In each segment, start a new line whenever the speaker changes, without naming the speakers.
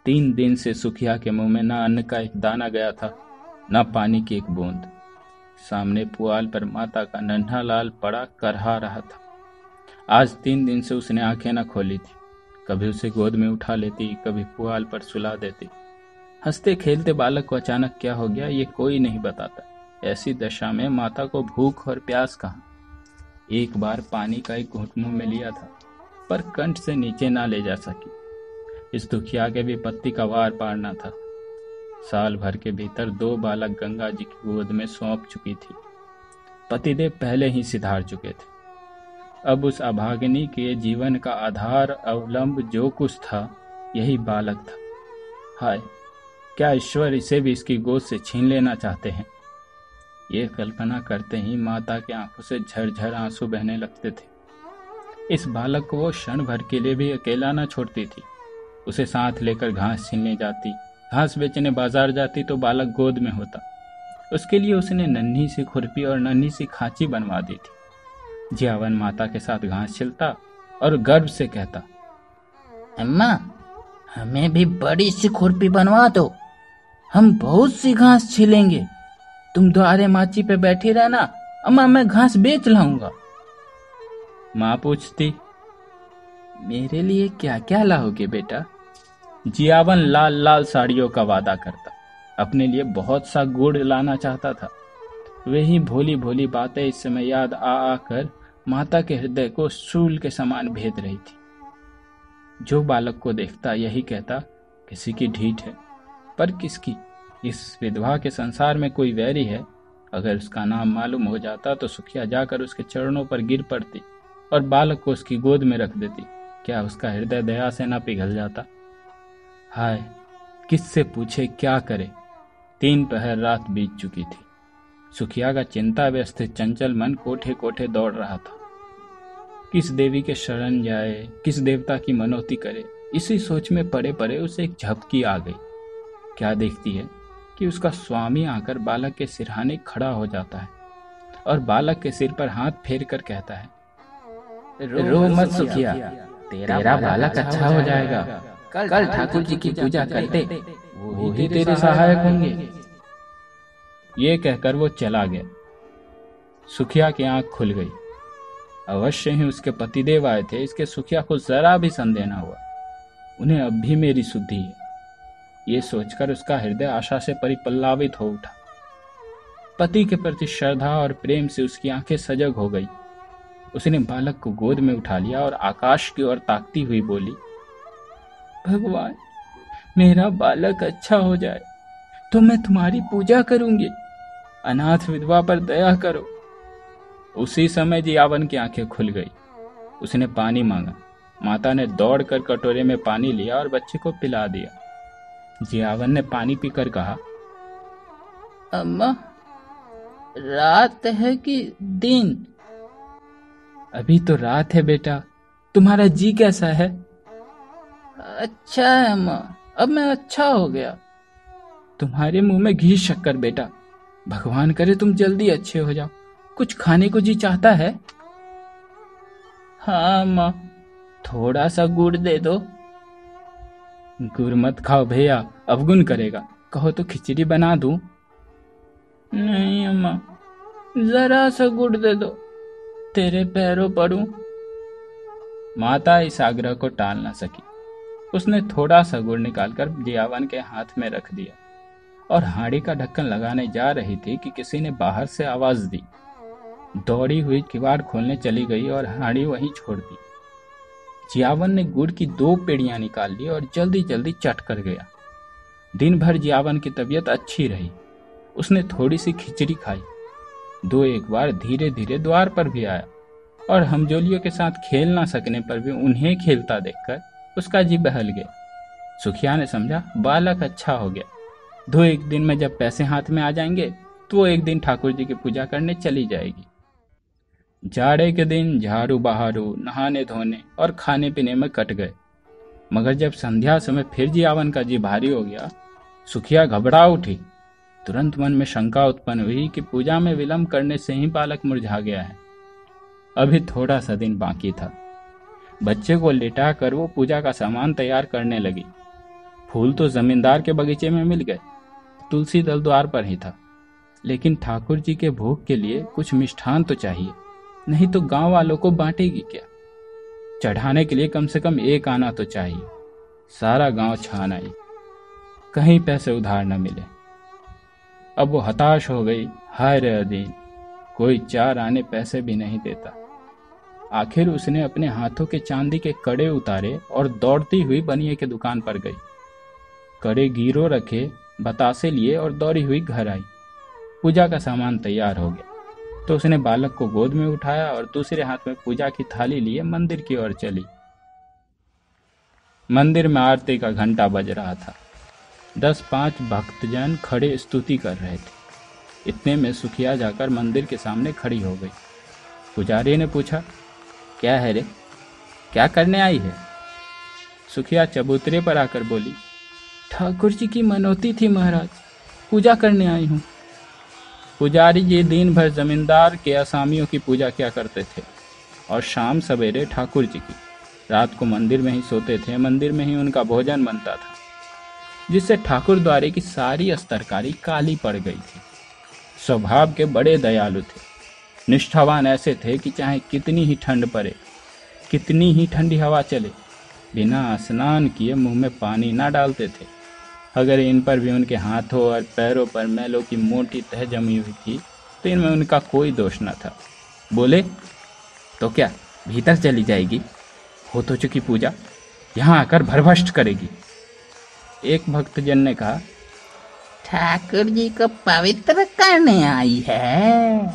3 दिन से सुखिया के मुंह में न अन्न का एक दाना गया था, न पानी की एक बूंद। सामने पुआल पर माता का नन्हा लाल पड़ा करहा रहा था। आज 3 दिन से उसने आंखें न खोली थी। कभी उसे गोद में उठा लेती, कभी पुआल पर सुला देती। हंसते खेलते बालक को अचानक क्या हो गया ये कोई नहीं बताता। ऐसी दशा में माता को भूख और प्यास कहाँ। एक बार पानी का एक घूंट मुंह में लिया था, पर कंठ से नीचे ना ले जा सकी। इस दुखिया के विपत्ति का वार पार न था। साल भर के भीतर 2 बालक गंगा जी की गोद में सौंप चुकी थी। पतिदेव पहले ही सिधार चुके थे। अब उस अभागिनी के जीवन का आधार अवलंब जो कुछ था, यही बालक था। हाय, क्या ईश्वर इसे भी इसकी गोद से छीन लेना चाहते हैं। ये कल्पना करते ही माता की आंखों से झरझर आंसू बहने लगते थे। इस बालक को वो क्षण भर के लिए भी अकेला न छोड़ती थी। उसे साथ लेकर घास छीनने जाती, घास बेचने बाजार जाती तो बालक गोद में होता। उसके लिए उसने नन्ही सी खुरपी और नन्ही सी खांची बनवा दी थी। जियावन माता के साथ घास छिलता और गर्व से कहता,
अम्मा, हमें भी बड़ी सी खुरपी बनवा दो, हम बहुत सी घास छिलेंगे। तुम द्वारे माची पे बैठी रहना, अम्मा मैं घास बेच लाऊंगा।
माँ पूछती,
मेरे लिए क्या क्या लाओगे बेटा?
जियावन लाल लाल साड़ियों का वादा करता। अपने लिए बहुत सा गुड़ लाना चाहता था। वही भोली भोली बातें इस समय याद आ आकर माता के हृदय को शूल के समान भेद रही थी। जो बालक को देखता यही कहता, किसी की ढीठ है, पर किसकी? इस विधवा के संसार में कोई वैरी है? अगर उसका नाम मालूम हो जाता तो सुखिया जाकर उसके चरणों पर गिर पड़ती और बालक को उसकी गोद में रख देती। क्या उसका हृदय दया से न पिघल जाता? हाय, किससे पूछे, क्या करे। 3 पहर रात बीत चुकी थी। सुखिया का चिंता व्यस्त चंचल मन कोठे कोठे दौड़ रहा था। किस देवी के शरण जाए, किस देवता की मनौती करे, इसी सोच में पड़े पड़े उसे एक झपकी आ गई। क्या देखती है कि उसका स्वामी आकर बालक के सिरहाने खड़ा हो जाता है और बालक के सिर पर हाथ फेर कर कहता है,
रो मत सुखिया, तेरा बालक अच्छा हो जाएगा। कल ठाकुर जी की पूजा करते
वो ही तेरे सहायक होंगे। ये कहकर वो चला गया। सुखिया की आंख खुल गई। अवश्य ही उसके पतिदेव आए थे, इसके सुखिया को जरा भी संदेह न हुआ। उन्हें अब भी मेरी सुधि है, ये सोचकर उसका हृदय आशा से परिपल्लावित हो उठा। पति के प्रति श्रद्धा और प्रेम से उसकी आंखें सजग हो गई। उसने बालक को गोद में उठा लिया और आकाश की ओर ताकती हुई बोली, भगवान, मेरा बालक अच्छा हो जाए तो मैं तुम्हारी पूजा करूंगी। अनाथ विधवा पर दया करो। उसी समय जियावन की आंखें खुल गई। उसने पानी मांगा। माता ने दौड़कर कटोरे में पानी लिया और बच्चे को पिला दिया। जियावन ने पानी पीकर कहा,
अम्मा, रात है कि दिन?
अभी तो रात है बेटा। तुम्हारा जी कैसा है?
अच्छा है अम्मा, अब मैं अच्छा हो गया।
तुम्हारे मुंह में घी शक्कर बेटा। भगवान करे तुम जल्दी अच्छे हो जाओ। कुछ खाने को जी चाहता है?
हाँ अम्मा, थोड़ा सा गुड़ दे दो।
गुड़ मत खाओ भैया, अवगुण करेगा। कहो तो खिचड़ी बना दूं?
नहीं अम्मा, जरा सा गुड़ दे दो, तेरे पैरों पड़ूं।
माता इस आग्रह को टाल न सकी। उसने थोड़ा सा गुड़ निकालकर जियावन के हाथ में रख दिया और हांडी का ढक्कन लगाने जा रही थी कि किसी ने बाहर से आवाज दी। दौड़ी हुई किवाड़ खोलने चली गई और हांडी वहीं छोड़ दी। जियावन ने गुड़ की 2 पेड़ियां निकाल ली और जल्दी जल्दी चट कर गया। दिन भर जियावन की तबीयत अच्छी रही। उसने थोड़ी सी खिचड़ी खाई। 2-1 बार धीरे धीरे द्वार पर भी आया और हमजोलियों के साथ खेल ना सकने पर भी उन्हें खेलता देखकर उसका जी बहल गया। सुखिया ने समझा बालक अच्छा हो गया। 2-1 दिन में जब पैसे हाथ में आ जाएंगे तो वो एक दिन ठाकुर जी की पूजा करने चली जाएगी। जाड़े के दिन झाड़ू बहारू, नहाने धोने और खाने पीने में कट गए। मगर जब संध्या समय फिर जियावन का जी भारी हो गया, सुखिया घबरा उठी। तुरंत मन में शंका उत्पन्न हुई कि पूजा में विलंब करने से ही बालक मुरझा गया है। अभी थोड़ा सा दिन बाकी था। बच्चे को लेटा कर वो पूजा का सामान तैयार करने लगी। फूल तो जमींदार के बगीचे में मिल गए, तुलसी दल द्वार पर ही था, लेकिन ठाकुर जी के भोग के लिए कुछ मिष्ठान तो चाहिए, नहीं तो गांव वालों को बांटेगी क्या। चढ़ाने के लिए कम से कम 1 आना तो चाहिए। सारा गांव छान आई, कहीं पैसे उधार न मिले। अब वो हताश हो गई। हाय रे अदीन, कोई 4 आने पैसे भी नहीं देता। आखिर उसने अपने हाथों के चांदी के कड़े उतारे और दौड़ती हुई बनिए के दुकान पर गई। कड़े गिरो रखे, बतासे लिए और दौड़ी हुई घर आई। पूजा का सामान तैयार हो गया तो उसने बालक को गोद में उठाया और दूसरे हाथ में पूजा की थाली लिए मंदिर की ओर चली। मंदिर में आरती का घंटा बज रहा था। 10-5 भक्तजन खड़े स्तुति कर रहे थे। इतने में सुखिया जाकर मंदिर के सामने खड़ी हो गई। पुजारी ने पूछा, क्या है रे, क्या करने आई है? सुखिया चबूतरे पर आकर बोली,
ठाकुर जी की मनौती थी महाराज, पूजा करने आई हूँ।
पुजारी जी दिन भर जमींदार के असामियों की पूजा किया करते थे और शाम सवेरे ठाकुर जी की। रात को मंदिर में ही सोते थे, मंदिर में ही उनका भोजन बनता था, जिससे ठाकुर द्वारे की सारी अस्तरकारी काली पड़ गई थी। स्वभाव के बड़े दयालु थे, निष्ठावान ऐसे थे कि चाहे कितनी ही ठंड पड़े, कितनी ही ठंडी हवा चले, बिना स्नान किए मुंह में पानी ना डालते थे। अगर इन पर भी उनके हाथों और पैरों पर मैलों की मोटी तह जमी हुई थी तो इनमें उनका कोई दोष न था। बोले, तो क्या भीतर चली जाएगी? हो तो चुकी पूजा, यहाँ आकर भरभष्ट करेगी। एक भक्तजन ने कहा,
ठाकुर जी को पवित्र करने आई है।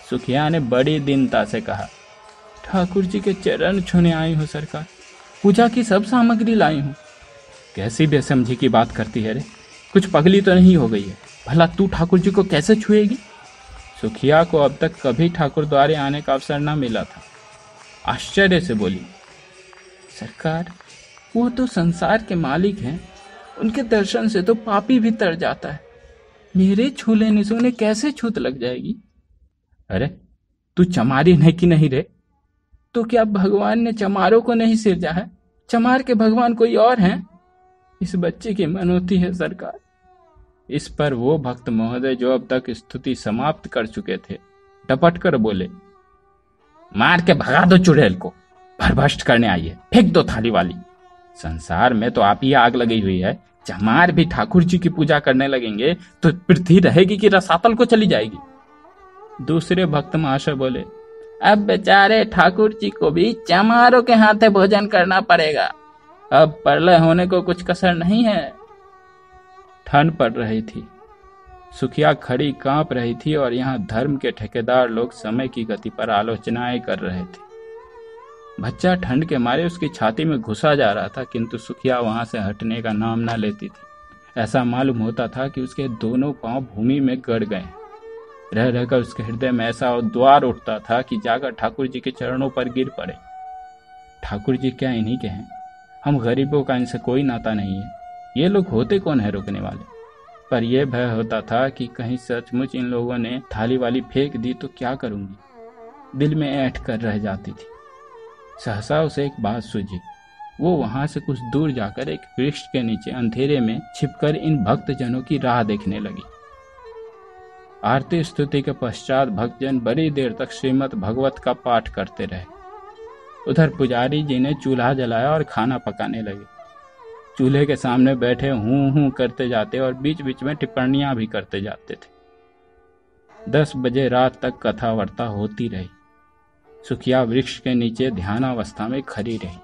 सुखिया ने बड़ी दीनता से कहा,
ठाकुर जी के चरण छूने आई हूँ सरकार, पूजा की सब सामग्री लाई हूँ।
कैसी बेसमझी की बात करती है रे, कुछ पगली तो नहीं हो गई है? भला तू ठाकुर जी को कैसे छुएगी? सुखिया को अब तक कभी ठाकुर द्वारे आने का अवसर न मिला था। आश्चर्य से बोली,
सरकार, वो तो संसार के मालिक हैं, उनके दर्शन से तो पापी भी तर जाता है, मेरे छू लेने से उन्हें कैसे छूत लग जाएगी?
अरे तू चमारी नहीं कि नहीं रे?
तो क्या भगवान ने चमारों को नहीं सिरजा है? चमार के भगवान कोई और हैं? इस बच्चे की मनौती है सरकार।
इस पर वो भक्त महोदय जो अब तक स्तुति समाप्त कर चुके थे, टपट कर बोले, मार के भगा दो चुड़ैल को, भरभष्ट करने आई है, फेंक दो थाली वाली। संसार में तो आप ही आग लगी हुई है, चमार भी ठाकुर जी की पूजा करने लगेंगे तो पृथ्वी रहेगी कि रसातल को चली जाएगी। दूसरे भक्त महाशय बोले,
अब बेचारे ठाकुर जी को भी चमारों के हाथे भोजन करना पड़ेगा, अब प्रलय होने को कुछ कसर नहीं है।
ठंड पड़ रही थी, सुखिया खड़ी कांप रही थी और यहाँ धर्म के ठेकेदार लोग समय की गति पर आलोचनाएं कर रहे थे। बच्चा ठंड के मारे उसकी छाती में घुसा जा रहा था, किंतु सुखिया वहां से हटने का नाम न लेती थी। ऐसा मालूम होता था कि उसके दोनों पांव भूमि में गड़ गए। रह रहकर उसके हृदय में ऐसा उद्वार उठता था कि जाकर ठाकुर जी के चरणों पर गिर पड़े। ठाकुर जी क्या इन्हीं के हैं? हम गरीबों का इनसे कोई नाता नहीं है, ये लोग होते कौन है रोकने वाले? पर यह भय होता था कि कहीं सचमुच इन लोगों ने थाली वाली फेंक दी तो क्या करूंगी। दिल में ऐंठ कर रह जाती थी। सहसा उसे एक बात सूझी। वो वहां से कुछ दूर जाकर एक वृक्ष के नीचे अंधेरे में छिपकर इन भक्तजनों की राह देखने लगी। आरती स्तुति के पश्चात भक्तजन बड़ी देर तक श्रीमद् भगवत का पाठ करते रहे। उधर पुजारी जी ने चूल्हा जलाया और खाना पकाने लगे। चूल्हे के सामने बैठे हूं हूं करते जाते और बीच बीच में टिप्पणियां भी करते जाते थे। 10 बजे रात तक कथा वार्ता होती रही। सुखिया वृक्ष के नीचे ध्यानावस्था में खड़ी रही।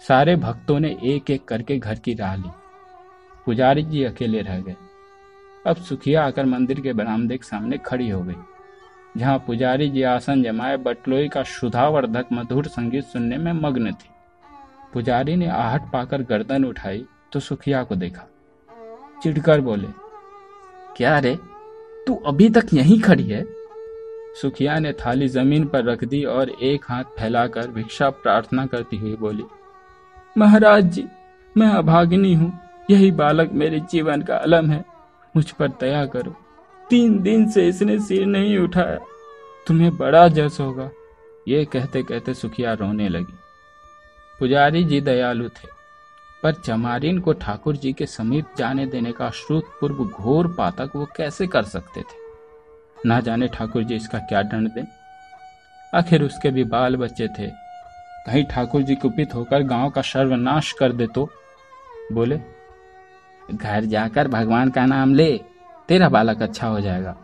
सारे भक्तों ने एक एक करके घर की राह ली। पुजारी जी अकेले रह गए। अब सुखिया आकर मंदिर के बरामदे के सामने खड़ी हो गई, जहां पुजारी जी आसन जमाए बटलोई का शुद्धावर्धक मधुर संगीत सुनने में मग्न थे। पुजारी ने आहट पाकर गर्दन उठाई तो सुखिया को देखा। चिढ़कर बोले,
क्या रे, तू अभी तक यहीं खड़ी है?
सुखिया ने थाली जमीन पर रख दी और एक हाथ फैलाकर भिक्षा प्रार्थना करती हुई बोली,
महाराज जी, मैं अभागिनी हूँ, यही बालक मेरे जीवन का अलम है, मुझ पर दया करो। 3 दिन से इसने सिर नहीं उठाया, तुम्हें बड़ा जस होगा। ये कहते कहते सुखिया रोने लगी। पुजारी जी दयालु थे,
पर चमारिन को ठाकुर जी के समीप जाने देने का श्रुतपूर्व घोर पातक वो कैसे कर सकते थे। ना जाने ठाकुर जी इसका क्या दंड दें। आखिर उसके भी बाल बच्चे थे, कहीं ठाकुर जी कुपित होकर गांव का सर्वनाश कर दे तो। बोले, घर जाकर भगवान का नाम ले, तेरा बालक अच्छा हो जाएगा।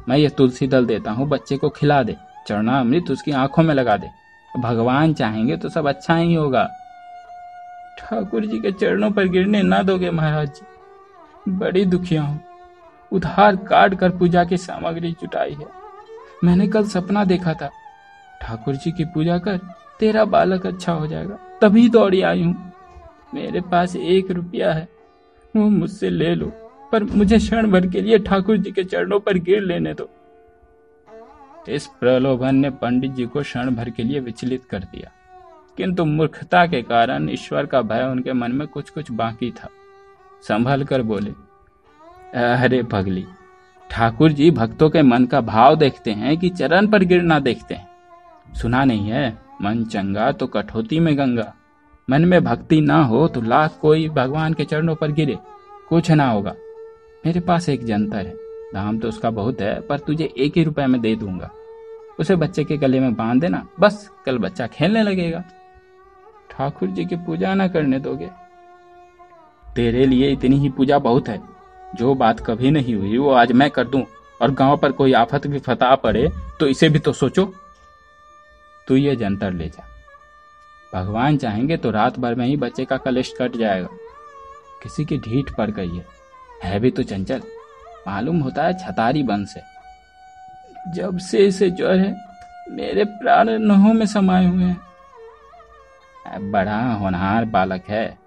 मैं ये तुलसी दल देता हूँ, बच्चे को खिला दे, चरणामृत उसकी आंखों में लगा दे, भगवान चाहेंगे तो सब अच्छा ही होगा। ठाकुर जी के चरणों पर गिरने ना दोगे महाराज जी, बड़ी दुखिया हूँ। उधार काट कर पूजा की सामग्री जुटाई है। मैंने कल सपना देखा था, ठाकुर जी की पूजा कर, तेरा बालक अच्छा हो जाएगा, तभी दौड़ी आई हूँ। मेरे पास 1 रुपया है, वो मुझसे ले लो, पर मुझे क्षण भर के लिए ठाकुर जी के चरणों पर गिर लेने दो। इस प्रलोभन ने पंडित जी को क्षण भर के लिए विचलित कर दिया, किंतु मूर्खता के कारण ईश्वर का भय उनके मन में कुछ कुछ बाकी था। संभल कर बोले, अरे पगली, ठाकुर जी भक्तों के मन का भाव देखते हैं कि चरण पर गिरना देखते हैं। सुना नहीं है, मन चंगा तो कठौती में गंगा। मन में भक्ति ना हो तो लाख कोई भगवान के चरणों पर गिरे, कुछ ना होगा। मेरे पास एक जंतर है, दाम तो उसका बहुत है, पर तुझे 1 ही रुपए में दे दूंगा। उसे बच्चे के गले में बांध देना, बस कल बच्चा खेलने लगेगा। ठाकुर जी की पूजा ना करने दोगे? तेरे लिए इतनी ही पूजा बहुत है। जो बात कभी नहीं हुई वो आज मैं कर दूं, और गांव पर कोई आफत भी फता पड़े तो इसे भी तो सोचो। तू ये जंतर ले जा, भगवान चाहेंगे तो रात भर में ही बच्चे का कलेश कट जाएगा। किसी की ढीठ पड़ गई है भी तो चंचल, मालूम होता है छतारी वंश है। जब से इसे ज्वर है, मेरे प्राण नहों में समाये हुए हैं। बड़ा होनहार बालक है,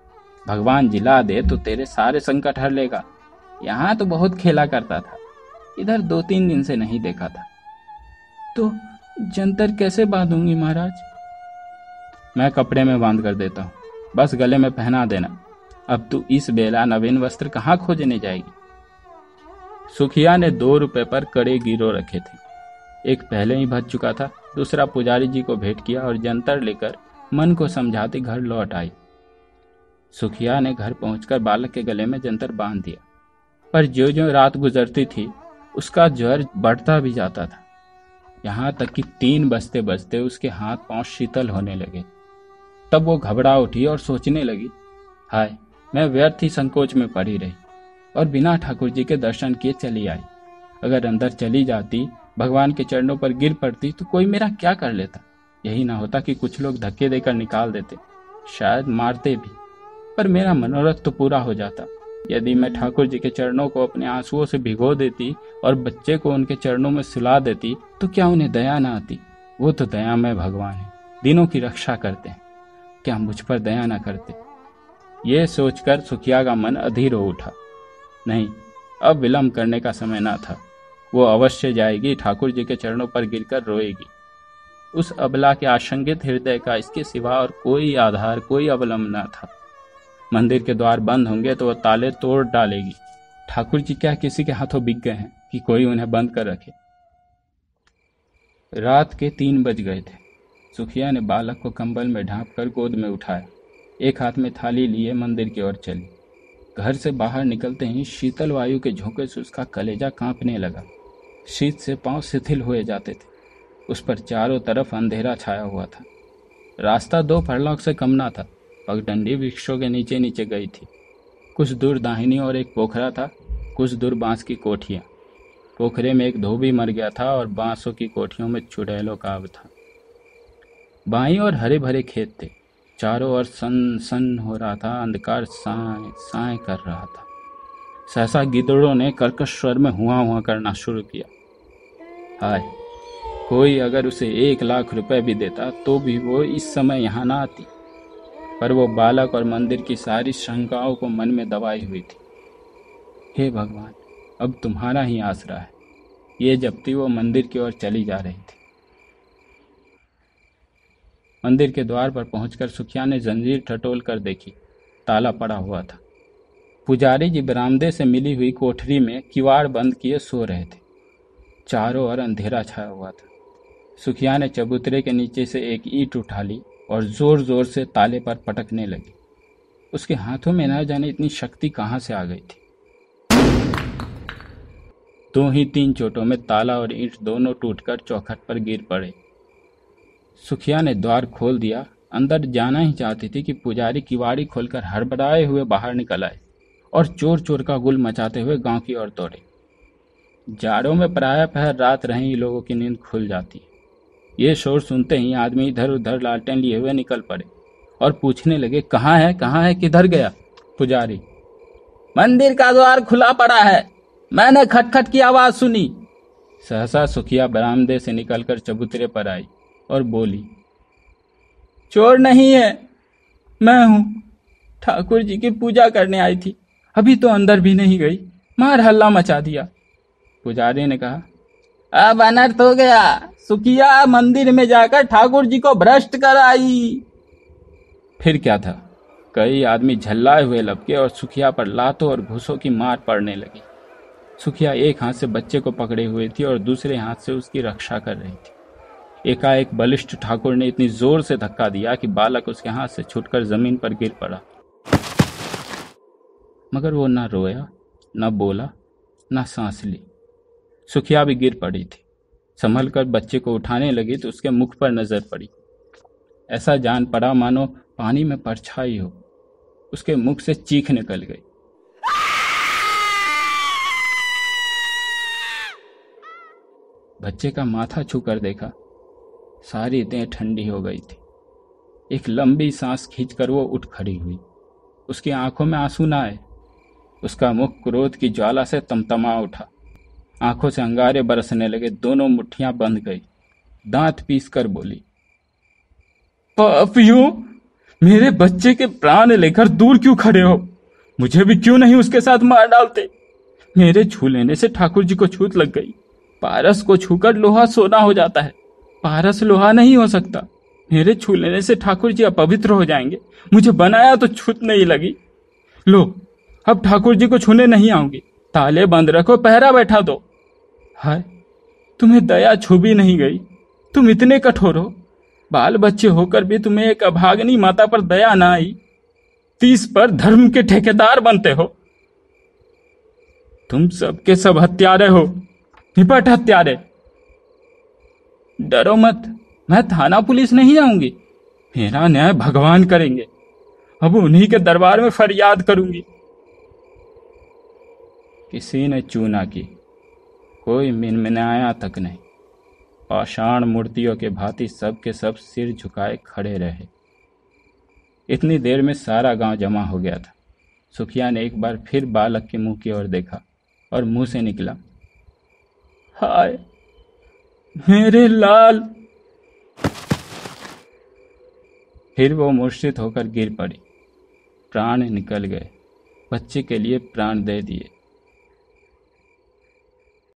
भगवान जिला दे तो तेरे सारे संकट हर लेगा। यहाँ तो बहुत खेला करता था, इधर 2-3 दिन से नहीं देखा था। तो जंतर कैसे बांधूंगी महाराज? मैं कपड़े में बांध कर देता हूँ, बस गले में पहना देना। अब तू इस बेला नवीन वस्त्र कहाँ खोजने जाएगी? सुखिया ने 2 रुपए पर कड़े गिरो रखे थे। एक पहले ही भज चुका था, दूसरा पुजारी जी को भेंट किया और जंतर लेकर मन को समझाते घर लौट आई। सुखिया ने घर पहुंचकर बालक के गले में जंतर बांध दिया, पर जो जो रात गुजरती थी उसका ज्वर बढ़ता भी जाता था। यहाँ तक कि 3 बजते बजते उसके हाथ पांव शीतल होने लगे। तब वो घबरा उठी और सोचने लगी, हाय, मैं व्यर्थ ही संकोच में पड़ी रही और बिना ठाकुर जी के दर्शन किए चली आई। अगर अंदर चली जाती, भगवान के चरणों पर गिर पड़ती तो कोई मेरा क्या कर लेता। यही ना होता कि कुछ लोग धक्के देकर निकाल देते, शायद मारते भी, पर मेरा मनोरथ तो पूरा हो जाता। यदि मैं ठाकुर जी के चरणों को अपने आंसुओं से भिगो देती और बच्चे को उनके चरणों में सुला देती तो क्या उन्हें दया ना आती? वो तो दयामय भगवान है, दिनों की रक्षा करते हैं, क्या मुझ पर दया ना करते? ये सोचकर सुखिया का मन अधीर हो उठा। नहीं, अब विलंब करने का समय ना था। वो अवश्य जाएगी, ठाकुर जी के चरणों पर गिरकर रोएगी। उस अबला के आशंकित हृदय का इसके सिवा और कोई आधार, कोई अवलंब न था। मंदिर के द्वार बंद होंगे तो वह ताले तोड़ डालेगी। ठाकुर जी क्या किसी के हाथों बिक गए हैं कि कोई उन्हें बंद कर रखे? रात के 3 बज गए थे। सुखिया ने बालक को कंबल में ढांप कर गोद में उठाया, एक हाथ में थाली लिए मंदिर की ओर चली। घर से बाहर निकलते ही शीतल वायु के झोंके से उसका कलेजा कांपने लगा। शीत से पांव शिथिल हुए जाते थे। उस पर चारों तरफ अंधेरा छाया हुआ था। रास्ता 2 फरलांग से कम ना था। पगडंडी वृक्षों के नीचे नीचे गई थी। कुछ दूर दाहिनी और एक पोखरा था, कुछ दूर बांस की कोठियां। पोखरे में एक धोबी मर गया था और बांसों की कोठियों में चुड़ैलों का अब था। बाईं और हरे भरे खेत थे। चारों ओर सन सन हो रहा था, अंधकार साए साए कर रहा था। सहसा गिद्धड़ों ने कर्कश स्वर में हुआ हुआ करना शुरू किया। हाय, कोई अगर उसे 1 लाख रुपए भी देता तो भी वो इस समय यहाँ ना आती। पर वो बालक और मंदिर की सारी शंकाओं को मन में दबाई हुई थी। हे भगवान, अब तुम्हारा ही आसरा है। ये जबती वो मंदिर की ओर चली जा रही थी। मंदिर के द्वार पर पहुंचकर सुखिया ने जंजीर ठटोल कर देखी, ताला पड़ा हुआ था। पुजारी जी बरामदे से मिली हुई कोठरी में किवाड़ बंद किए सो रहे थे। चारों ओर अंधेरा छाया हुआ था। सुखिया ने चबूतरे के नीचे से एक ईंट उठा ली और जोर जोर से ताले पर पटकने लगी। उसके हाथों में न जाने इतनी शक्ति कहाँ से आ गई थी। 2 ही 3 चोटों में ताला और ईंट दोनों टूटकर चौखट पर गिर पड़े। सुखिया ने द्वार खोल दिया। अंदर जाना ही चाहती थी कि पुजारी किवाड़ी खोलकर हड़बड़ाए हुए बाहर निकल आए और चोर चोर का गुल मचाते हुए गांव की ओर दौड़े। जाड़ों में प्रायः पहर रात रहे लोगों की नींद खुल जाती। ये शोर सुनते ही आदमी इधर उधर लालटेन लिए हुए निकल पड़े और पूछने लगे, कहाँ है, किधर गया? पुजारी,
मंदिर का द्वार खुला पड़ा है, मैंने खटखट की आवाज सुनी।
सहसा सुखिया बरामदे से निकलकर चबूतरे पर आई और बोली,
चोर नहीं है, मैं हूं। ठाकुर जी की पूजा करने आई थी, अभी तो अंदर भी नहीं गई, मार हल्ला मचा दिया।
पुजारी ने कहा,
अब अनर्थ हो गया, सुखिया मंदिर में जाकर ठाकुर जी को भ्रष्ट कर आई।
फिर क्या था, कई आदमी झल्लाए हुए लपके और सुखिया पर लातों और घूसों की मार पड़ने लगी। सुखिया एक हाथ से बच्चे को पकड़े हुए थी और दूसरे हाथ से उसकी रक्षा कर रही थी। एकाएक बलिष्ठ ठाकुर ने इतनी जोर से धक्का दिया कि बालक उसके हाथ से छूटकर जमीन पर गिर पड़ा, मगर वो न रोया, न बोला, न सांस ली। सुखिया भी गिर पड़ी थी। संभल कर बच्चे को उठाने लगी तो उसके मुख पर नजर पड़ी। ऐसा जान पड़ा मानो पानी में परछाई हो। उसके मुख से चीख निकल गई। बच्चे का माथा छूकर देखा, सारी देह ठंडी हो गई थी। एक लंबी सांस खींचकर वो उठ खड़ी हुई। उसकी आंखों में आंसू न आए। उसका मुख क्रोध की ज्वाला से तमतमा उठा। आंखों से अंगारे बरसने लगे। दोनों मुट्ठियां बंध गई। दांत पीस कर बोली,
पापियों, मेरे बच्चे के प्राण लेकर दूर क्यों खड़े हो? मुझे भी क्यों नहीं उसके साथ मार डालते? मेरे छू लेने से ठाकुर जी को छूत लग गई। पारस को छूकर लोहा सोना हो जाता है, पारस लोहा नहीं हो सकता। मेरे छू लेने से ठाकुर जी अपवित्र हो जाएंगे। मुझे बनाया तो छूत नहीं लगी। लो, अब ठाकुर जी को छूने नहीं आऊंगी। ताले बंद रखो, पहरा बैठा दो। हाय, तुम्हें दया छू भी नहीं गई। तुम इतने कठोर हो, बाल बच्चे होकर भी तुम्हें एक अभागनी माता पर दया ना आई। 30 पर धर्म के ठेकेदार बनते हो। तुम सबके सब हत्यारे हो, निपट हत्यारे। डरो मत, मैं थाना पुलिस नहीं जाऊंगी। मेरा न्याय भगवान करेंगे। अब उन्हीं के दरबार में फरियाद करूंगी।
किसी ने चू ना की, कोई मिनमिनाया तक नहीं। पाषाण मूर्तियों के भांति सब के सब सिर झुकाए खड़े रहे। इतनी देर में सारा गांव जमा हो गया था। सुखिया ने एक बार फिर बालक के मुंह की ओर देखा और मुंह से निकला, हाय मेरे लाल। फिर वो मूर्छित होकर गिर पड़ी। प्राण निकल गए। बच्चे के लिए प्राण दे दिए।